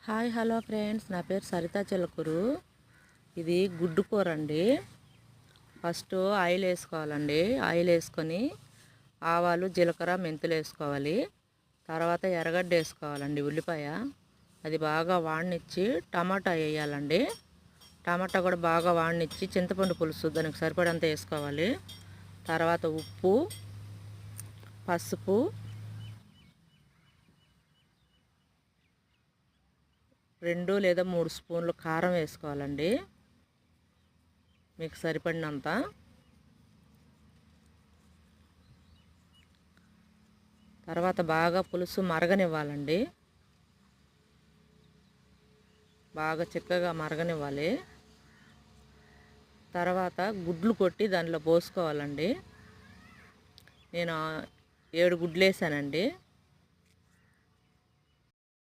Hi hello friends, నా పేరు సరితా చిలకూరు. ఇది గుడ్డు కూర అండి. ఫస్ట్ ఆయిల్ వేసుకోవాలండి. ఆయిల్ వేసుకొని ఆవాలు, జీలకర్ర, మెంతులు వేసుకోవాలి. తర్వాత ఎర్రగడ్డ వేసుకోవాలండి, ఉల్లిపాయ. అది బాగా వాడనిచ్చి టమాటా వేయాలండి. టమాటా కూడా బాగా వాడనిచ్చి చింతపండు పులుసు దానికి సరిపడంత వేసుకోవాలి. తర్వాత ఉప్పు, పసుపు, 2 లేదా 3 స్పూన్లు కారం వేసుకోవాలండి, మీకు సరిపడినంత. తర్వాత బాగా పులుసు మరగనివ్వాలండి, బాగా చిక్కగా మరగనివ్వాలి. తర్వాత గుడ్లు కొట్టి దానిలో పోసుకోవాలండి. నేను 7 గుడ్లు వేసానండి.